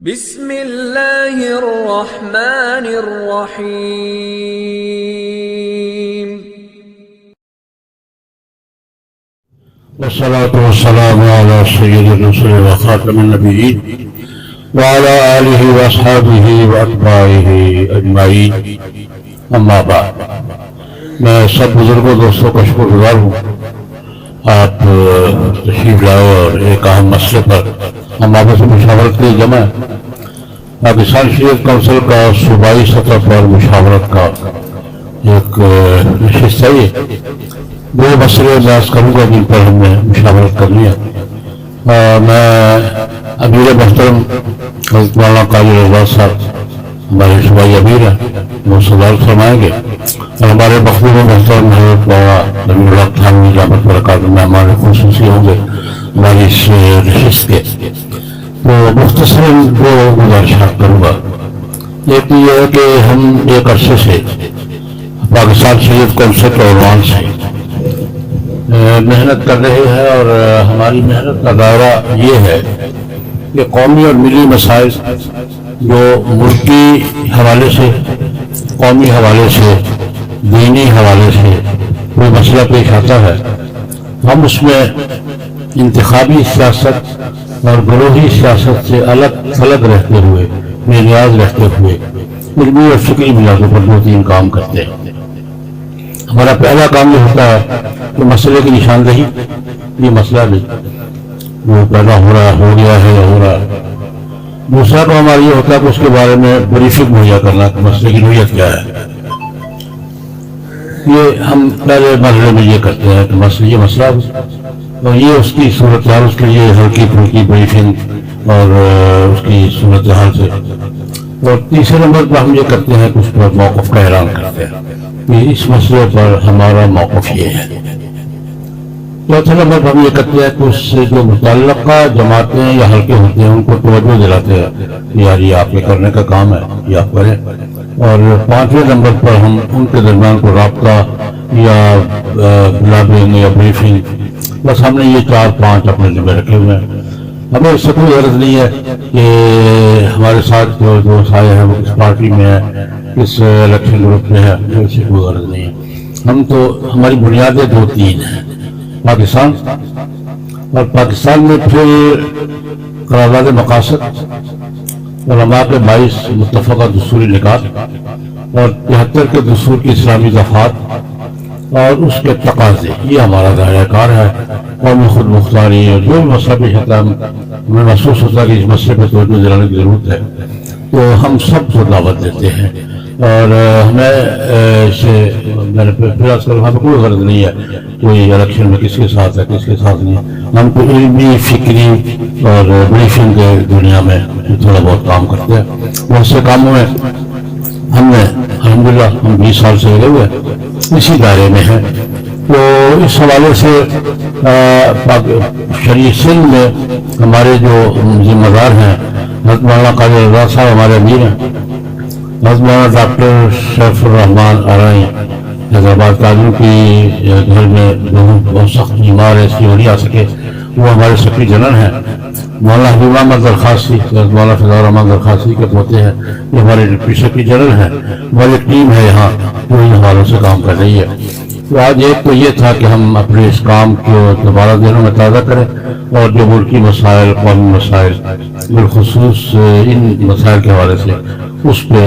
بسم اللہ الرحمن الرحیم والصلاة والسلام على سید الرسل وخاتم النبیین وعلى آلہ واصحابہ واتباعہ اجمعین، اما بعد۔ میں سب بزرگوں دوستوں کا شکر گزار ہوں، آپ تشریف لائے اور ایک اہم مسئلے پر ہم آپس میں مشاورت کے لیے جمع ہیں۔ پاکستان شریعت کونسل کا صوبائی سطح پر مشاورت کا ایک نشست ہے۔ یہ دو مسئلے بیان کروں گا جن پر ہم نے مشاورت کرنی ہے۔ میں امیر محترم حضرت مولانا قاری رضوان صاحب ہمارے صوبائی امیر ہیں، وہ صدارت فرمائیں گے، اور ہمارے مخدوم محترم حضرت مولانا نبی اللہ تھانوی رحمۃ برکاتہ مہمان خصوصی ہوں گے ہماری اس نشست کے۔ تو مختصراً دو گزارشات کروں گا۔ ایک یہ ہے کہ ہم ایک عرصے سے پاکستان شریعت کونسل کے عنوان سے محنت کر رہے ہیں، اور ہماری محنت کا دائرہ یہ ہے کہ قومی اور ملی مسائل جو ملکی حوالے سے، قومی حوالے سے، دینی حوالے سے کوئی مسئلہ پیش آتا ہے، ہم اس میں انتخابی سیاست اور گروہی سیاست سے الگ تھلگ رہتے ہوئے، بے نیاز رہتے ہوئے علمی اور فکری بنیادوں پر دو تین کام کرتے ہیں۔ ہمارا پہلا کام یہ ہوتا ہے کہ مسئلے کی نشاندہی، یہ مسئلہ بھی وہ پیدا ہو رہا ہے، ہو گیا ہے یا ہو رہا ہے۔ دوسرا کام ہمارا یہ ہوتا ہے کہ اس کے بارے میں بریفنگ مہیا کرنا کہ مسئلے کی نوعیت کیا ہے۔ یہ ہم پہلے مرحلے میں یہ کرتے ہیں کہ یہ مسئلہ اور یہ اس کی صورتحال، اس کے لیے ہلکی پھلکی بریفنگ اور اس کی صورتحال سے، اور تیسرے نمبر پر ہم یہ کرتے ہیں کہ اس پر موقف کا اعلان کرتے ہیں کہ اس مسئلے پر ہمارا موقف یہ ہے۔ چوتھے نمبر پر ہم یہ کرتے ہیں کہ اس سے جو متعلقہ جماعتیں یا حلقے ہوتے ہیں ان کو توجہ دلاتے ہیں کہ یار یہ آپ کے کرنے کا کام ہے، یہ آپ کریں۔ اور پانچویں نمبر پر ہم ان کے درمیان کو رابطہ یا بلابنگ یا بریفنگ، بس ہم نے یہ 4-5 اپنے ذمہ رکھے ہوئے ہیں۔ ہمیں اس سے کوئی غرض نہیں ہے کہ ہمارے ساتھ جو دوست آئے ہیں وہ کس پارٹی میں ہے، کس الیکشن گروپ میں ہے، اس سے کوئی غرض نہیں ہے۔ ہم تو، ہماری بنیادیں 2-3 ہیں، پاکستان، اور پاکستان میں پھر قرارداد مقاصد، علماء کے 22 متفقہ دستوری نکات اور 73 کے دستور کی اسلامی دفعات اور اس کے تقاضے، یہ ہمارا دائرہ کار ہے۔ قومی خود مختاری اور جو بھی مسئلہ پیش آتا ہے، ہمیں محسوس ہوتا ہے کہ اس مسئلے پہ توجہ دلانے کی ضرورت ہے، تو ہم سب کو دعوت دیتے ہیں۔ اور ہمیں سے میں نے پھر عرض کروں، ہمیں کوئی غرض نہیں ہے کوئی الیکشن میں کس کے ساتھ ہے کس کے ساتھ نہیں۔ ہم تو علمی، فکری اور بریفنگ کے دنیا میں تھوڑا بہت کام کرتے ہیں۔ بہت سے کاموں میں ہم نے الحمدللہ ہم 20 سال سے لگے ہوئے اسی دائرے میں ہیں۔ تو اس حوالے سے شریع سندھ میں ہمارے جو ذمہ دار ہیں، حضرت مولانا قاری رضوان صاحب ہمارے امیر ہیں، حضرت مولانا ڈاکٹر شیف الرحمان آرائی حیدرآباد قاضی کی گھر میں بہت سخت بیمار ہے، اس کی وجہ آ سکے، وہ ہمارے سیکرٹری جنرل ہیں۔ مولانا حبیب احمد درخواسی، مولانا فضل الرحمان درخواسی کے پوتے ہیں، یہ ہمارے ڈپٹی سیکرٹری جنرل ہیں۔ ہماری ایک ٹیم ہے یہاں جو ان حوالوں سے کام کر رہی ہے۔ تو آج ایک تو یہ تھا کہ ہم اپنے اس کام کو دوبارہ ذہنوں میں تازہ کریں، اور جو ملکی مسائل، قومی مسائل، بالخصوص ان مسائل کے حوالے سے اس پہ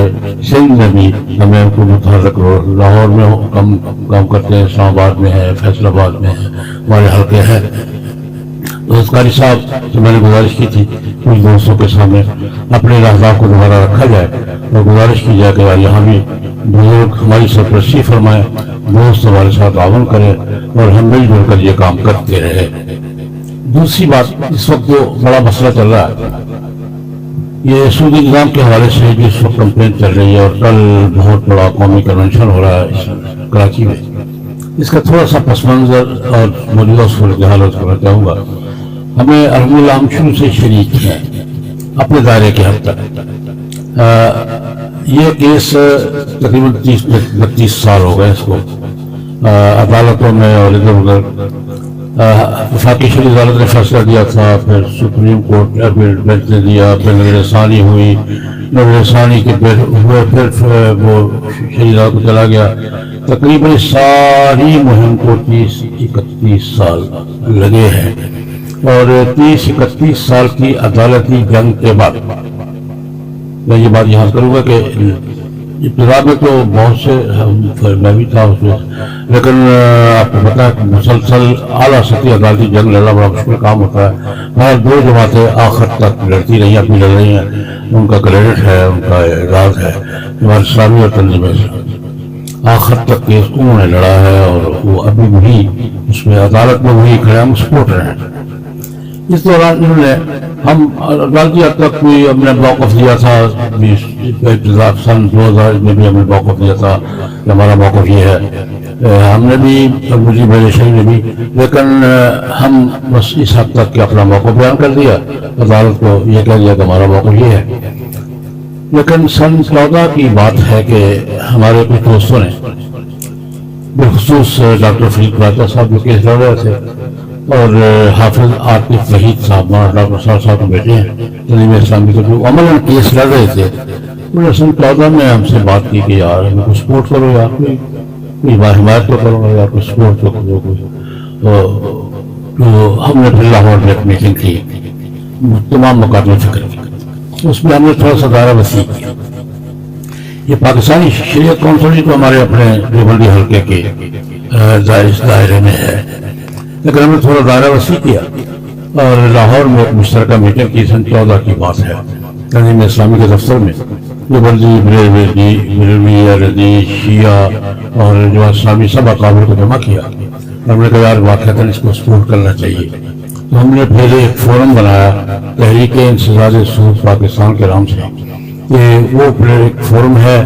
سندھ میں بھی ہمیں ان کو متحرک، لاہور میں کام کرتے ہیں، اسلام آباد میں ہے، فیصل آباد میں ہے، ہمارے حلقے ہیں۔ حضرت قاری صاحب سے میں نے گزارش کی تھی کچھ دوستوں کے سامنے اپنے اہداف کو دوبارہ رکھا جائے اور گزارش کی جائے کہ یہاں بھی بزرگ ہماری سرپرستی فرمائے، دوست ہمارے ساتھ تعاون کریں اور ہم مل جل کر یہ کام کرتے رہے۔ دوسری بات، اس وقت جو بڑا مسئلہ چل رہا ہے، یہ سودی نظام کے حوالے سے جس وقت کمپلین چل رہی ہے، اور کل بہت بڑا قومی کنونشن ہو رہا ہے کراچی میں، اس کا تھوڑا سا پس منظر اور موجودہ صورتحال کرنا چاہوں گا۔ ہمیں الحمدللہ ہم شروع سے شریک ہیں اپنے دائرے کے حد تک۔ یہ کیس تقریباً 30-32 سال ہو گئے اس کو عدالتوں میں اور ادھر ادھر وفاقی شریف عدالت نے فیصلہ دیا تھا، پھر سپریم کورٹ اپیل بینچ نے دیا، پھر نظر ثانی ہوئی، نظر ثانی کے پھر وہ شریف عدالت کو چلا گیا. تقریباً ساری مہم کو 30-31 سال لگے ہیں، اور 30-31 سال کی عدالتی جنگ کے بعد میں یہ بات یہاں کروں گا کہ ابتدا میں تو بہت سے میں بھی تھا اس میں، لیکن آپ کو پتا ہے کہ مسلسل اعلیٰ سطحی عدالتی جنگ لڑنا بڑا مشکل کام ہوتا ہے. ہمارے دو جماعتیں آخر تک لڑتی رہی، ابھی لڑ رہی ہیں، ان کا کریڈٹ ہے، ان کا اعزاز ہے. ہمارے اسلامی اور تنظیم آخر تک کیس انہوں نے لڑا ہے، اور وہ ابھی بھی اس میں عدالت میں وہی کھڑے ہم سپورٹ رہے ہیں. اس دوران انہوں نے ہم عدالتی حد تک کوئی ہم نے موقف دیا تھا، سن 2000 میں بھی ہم نے موقف دیا تھا کہ ہمارا موقف یہ ہے، ہم نے بھی مجھے میرے شہر نے بھی، لیکن ہم بس اس حد تک کہ اپنا موقف بیان کر دیا، عدالت کو یہ کہہ دیا کہ ہمارا موقف یہ ہے. لیکن سن 14 کی بات ہے کہ ہمارے کچھ دوستوں نے، بالخصوص ڈاکٹر فرید راجہ صاحب جو کیس لڑ رہے تھے، اور حافظ عاطف وحید صاحب، ڈاکٹر صاحب کے بیٹے ہیں تنظیم اسلامی کے، جو عملاً کیس لڑ رہے تھے، انہوں نے سن 14 میں ہم سے بات کی کہ یار ہمیں کوئی سپورٹ کرو، یار کوئی حمایت تو کرو، یار کوئی سپورٹ تو کرو کوئی. تو ہم نے پھر لاہور میں ایک میٹنگ کی، تمام مقابلے فکر کی. اس میں ہم نے تھوڑا سا دائرہ وسیع کیا. یہ پاکستانی شریعت کونسل تو ہمارے اپنے دیوبندی حلقے کے دائرے میں ہے، لیکن ہم نے تھوڑا دائرہ وسیع کیا اور لاہور میں ایک مشترکہ میٹنگ کی. سن 14 کی بات ہے، تنظیم اسلامی کے دفتر میں دیوبندی، بریلوی، احمدی، شیعہ اور جو اسلامی سب اکابر کو جمع کیا. ہم نے کہا یار واقعتاً اس کو سپورٹ کرنا چاہیے. تو ہم نے پھر ایک فورم بنایا تحریک انسداد سود پاکستان کے نام سے، کہ وہ پھر ایک فورم ہے،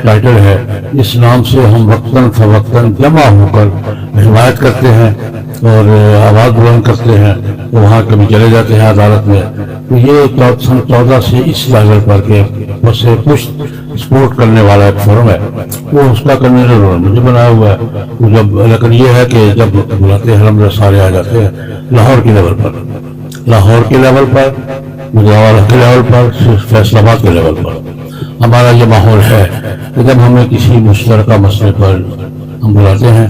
ٹائٹل ہے، اس نام سے ہم وقتاً فوقتاً جمع ہو کر حمایت کرتے ہیں اور آواز بلند کرتے ہیں. وہاں کبھی چلے جاتے ہیں عدالت میں. تو یہ سن 14 سے اس لیول پر کے بس کچھ سپورٹ کرنے والا ایک فورم ہے، وہ اس کا کنوینر مجھے بنایا ہوا ہے. جب لیکن یہ ہے کہ جب بلاتے ہیں الحمدللہ سارے آ جاتے ہیں. لاہور کے لیول پر مجاورہ کے لیول پر، فیصل آباد کے لیول پر ہمارا یہ ماحول ہے کہ جب ہمیں کسی مشترکہ مسئلے پر ہم بلاتے ہیں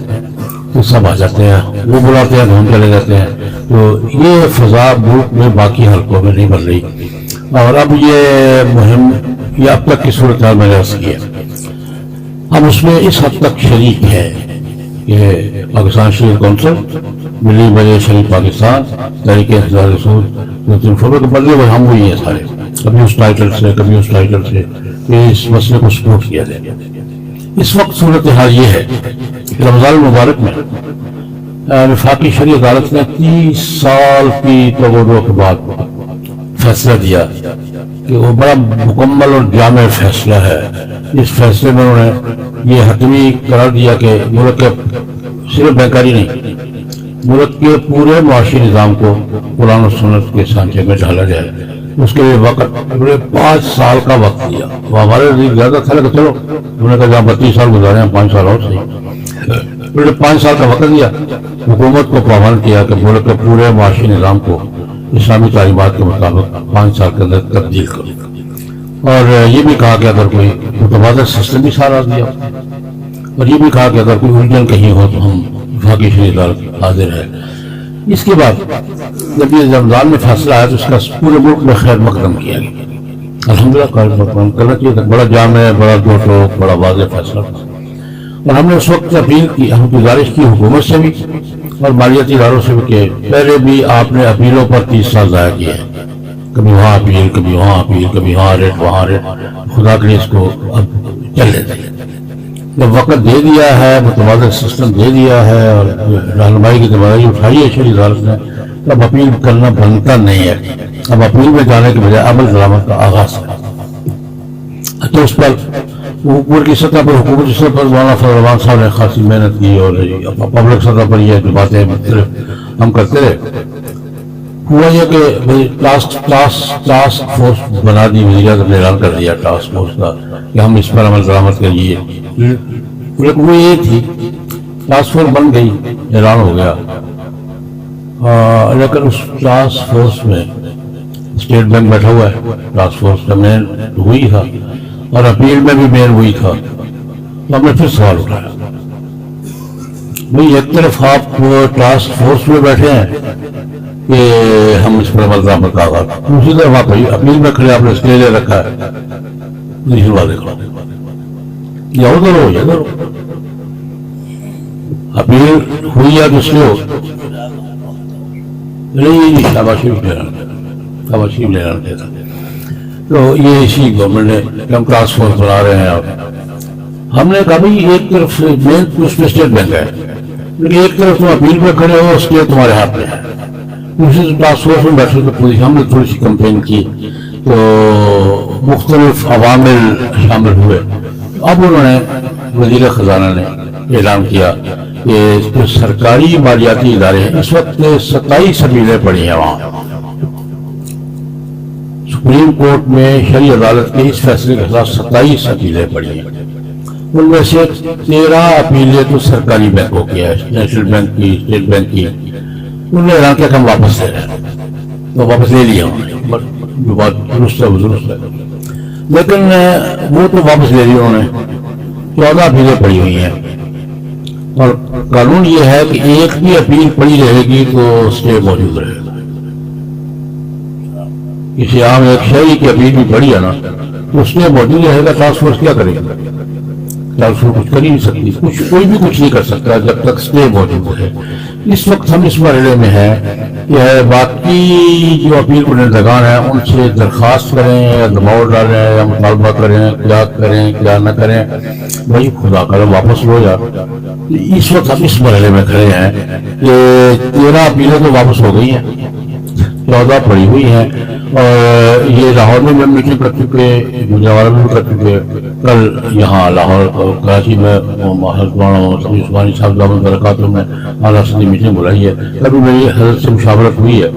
تو سب آ جاتے ہیں، وہ بلاتے ہیں تو ہم چلے جاتے ہیں. تو یہ فضا ملک میں باقی حلقوں میں نہیں بن رہی. اور اب یہ مہم، یہ اب تک کی صورتحال میں نے عرض کی ہے، ہم اس میں اس حد تک شریک ہیں کہ پاکستان شریعت کونسل، ملی مجلس شریف پاکستان، تحریک انسداد سود، کے بدلے میں ہم وہی ہیں سارے، کبھی اس ٹائٹل سے کہ اس مسئلے کو سپورٹ کیا جائے. اس وقت صورتحال یہ ہے کہ رمضان المبارک میں وفاقی شرعی عدالت نے 30 سال کی تغور کے بعد فیصلہ دیا کہ وہ بڑا مکمل اور جامع فیصلہ ہے. اس فیصلے میں انہوں نے یہ حتمی قرار دیا کہ ملک کے صرف بینکاری نہیں، ملک کے پورے معاشی نظام کو قرآن و سنت کے سانچے میں ڈالا جائے. اس کے لیے وقت 5 سال کا وقت دیا. وہ ہمارے لیے زیادہ تھا کہ چلو انہوں نے کہا جہاں 32 سال گزارے ہیں 5 سال اور صحیح. 5 سال کا وقت دیا، حکومت کو پابند کیا کہ ملک کے پورے معاشی نظام کو اسلامی تعلیمات کے مطابق 5 سال کے اندر تبدیل کرو. اور یہ بھی کہا کہ اگر کوئی متبادل سسٹم بھی سارا دیا، اور یہ بھی کہا کہ اگر کوئی الجھن کہیں ہو تو ہم وفاقی شرعی عدالت حاضر ہے. اس کے بعد جب یہ رمضان میں فیصلہ آیا تو اس کا پورے ملک میں خیر مقدم کیا گیا. الحمدللہ قائم مقدم کرنا چاہیے تھا. بڑا جامع، بڑا دو ٹوک، بڑا واضح فیصلہ تھا. اور ہم نے اس وقت اپیل کی، ہم گزارش کی حکومت سے بھی اور مالیاتی اداروں سے بھی کہ پہلے بھی آپ نے اپیلوں پر 30 سال ضائع کیے ہیں، کبھی وہاں اپیل، کبھی وہاں اپیل، کبھی وہاں ریٹ وہاں ریٹ. خدا کے لیے اس کو اب چل لیتے ہیں. جب وقت دے دیا ہے، متبادل سسٹم دے دیا ہے اور رہنمائی کی ذمہ داری اٹھائی ہے شرعی عدالت نے، تو اب اپیل کرنا بنتا نہیں ہے. اب اپیل میں جانے کے بجائے عمل درآمد کا آغاز ہے. تو اس پر اوپر کی سطح پر، حکومتی سطح پر مولانا فضل الرحمان صاحب نے خاصی محنت کی اور پبلک سطح پر یہ باتیں مختلف ہم کرتے رہے. ہوا یہ کہ ٹاسک فورس بنا دی، وزیر اعظم نے اعلان کر دیا ٹاسک فورس کا کہ ہم اس پر عمل درآمد کے لیے. لیکن وہ یہ تھی ٹاسک فورس بن گئی، اعلان ہو گیا، لیکن اس ٹاسک فورس میں اسٹیٹ بینک بیٹھا ہوا ہے، ٹاسک فورس کا مین وہی تھا اور اپیل میں بھی مین وہی تھا. تو ہم نے پھر سوال اٹھایا بھئی ایک طرف آپ ٹاسک فورس میں بیٹھے ہیں کہ ہم اس پر عمل درآمد کا آغاز، دوسری طرف آپ اپیل میں کھڑے آپ نے اسٹے لے رکھا ہے. نہیں واضح کرو یا ادھر ہو یا ادھر ہو، اپیل ہوئی یا تو اسٹے ہو. نہیں شاباشی لینا دیتا. تو یہ اسی گورنمنٹ نے ہم ٹاسک فورس بنا رہے ہیں. آپ ہم نے کہا بھائی ایک طرف بینک اس میں اسٹیٹ بینک ہے لیکن ایک طرف تم اپیل پہ کھڑے ہو، اسٹیٹ تمہارے ہاتھ میں ہے. دوسری ٹاسک فورس میں بیٹھے تو پوری ہم نے تھوڑی سی کمپین کی تو مختلف عوامل شامل ہوئے. اب انہوں نے وزیر خزانہ نے اعلان کیا کہ سرکاری مالیاتی ادارے ہیں اس وقت 27 اپیلیں پڑی ہیں وہاں. سپریم کورٹ میں شرعی عدالت کے اس فیصلے کے خلاف 27 اپیلیں پڑی ہیں. ان میں سے 13 اپیلیں تو سرکاری بینکوں کی ہے، نیشنل بینک کی، اسٹیٹ بینک کی. انہوں نے اعلان کیا کہ ہم واپس لے رہے ہیں، تو واپس لے لیا انہوں نے. جو بات درست ہے وہ درست ہے، لیکن وہ تو واپس لے لی انہوں نے. 14 اپیلیں پڑی ہوئی ہیں اور قانون یہ ہے کہ ایک بھی اپیل پڑی رہے گی تو اسٹے موجود رہے گا. کسی عام ایک شہری کی اپیل بھی پڑی ہے نا تو اس میں موجود رہے گا. ٹاسک فورس کیا کرے گا؟ ٹاسک فورس کچھ کر ہی نہیں سکتی، کوئی بھی کچھ نہیں کر سکتا جب تک اسٹے موجود ہے. اس وقت ہم اس مرحلے میں ہیں کہ باقی جو اپیل کنندگان ہیں ان سے درخواست کریں یا دباؤ ڈالیں یا مطالبہ کریں، کیا نہ کریں. بھائی خدا کرے واپس لو یا. اس وقت ہم اس مرحلے میں کھڑے ہیں کہ 13 اپیلیں تو واپس ہو گئی ہیں، 14 پڑی ہوئی ہیں. اور یہ لاہور میں ہم میٹنگ کر چکے، گجرانوالہ میں بھی کر چکے. کل یہاں لاہور کراچی میں حضرت مولانا عثمانی صاحب دامت برکاتہ میں اعلیٰ سطحی میٹنگ بلائی ہے. ابھی میری حضرت سے مشاورت ہوئی ہے.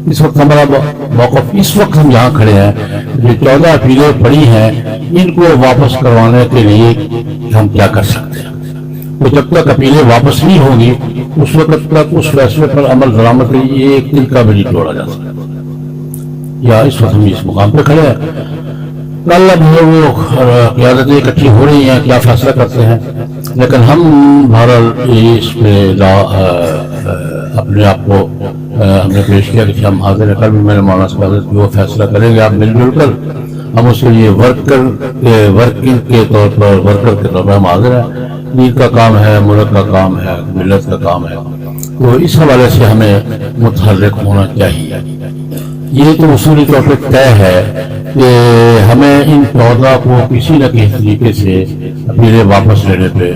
اس وقت ہمارا موقف، اس وقت ہم یہاں کھڑے ہیں جو 14 اپیلیں پڑی ہیں ان کو واپس کروانے کے لیے ہم کیا کر سکتے ہیں. تو جب تک اپیلیں واپس نہیں ہوں گی اس وقت تک اس فیصلے پر عمل درآمد کے لیے ایک دن کا بھی نہیں توڑا جا سکتا. یا اس وقت ہم اس مقام پہ کھڑے ہیں. اللہ وہ قیادتیں اکٹھی ہو رہی ہیں، کیا فیصلہ کرتے ہیں. لیکن ہم بہرحال اس پہ اپنے آپ کو ہم نے پیش کیا کہ ہم حاضر کر بھی میں نے مولانا صاحب وہ فیصلہ کریں گے. آپ مل جل کر ہم اس کے لیے ورکنگ کے طور پر ہم حاضر ہیں. دین کا کام ہے، ملک کا کام ہے، ملت کا کام ہے. تو اس حوالے سے ہمیں متحرک ہونا چاہیے. یہ تو اصولی طور پہ طے ہے کہ ہمیں ان 14 کو کسی نہ کسی طریقے سے اپیلیں واپس لینے پہ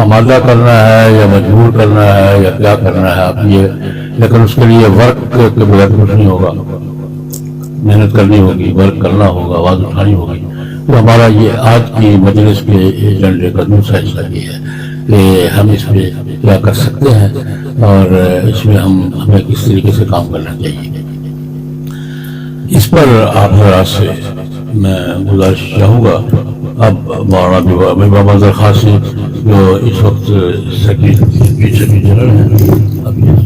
آمادہ کرنا ہے یا مجبور کرنا ہے یا کیا کرنا ہے آپ یہ. لیکن اس کے لیے ورک کے بغیر کچھ نہیں ہوگا. محنت کرنی ہوگی، ورک کرنا ہوگا، آواز اٹھانی ہوگی. تو ہمارا یہ آج کی مجلس کے ایجنڈے کا دوسرا حصہ یہ ہے کہ ہم اس پہ کیا کر سکتے ہیں اور اس میں ہمیں کس طریقے سے کام کرنا چاہیے. اس پر آپ حضرات سے میں گزارش چاہوں گا. اب مولانا محمد خاصی جو اس وقت سیکرٹری جنرل ہیں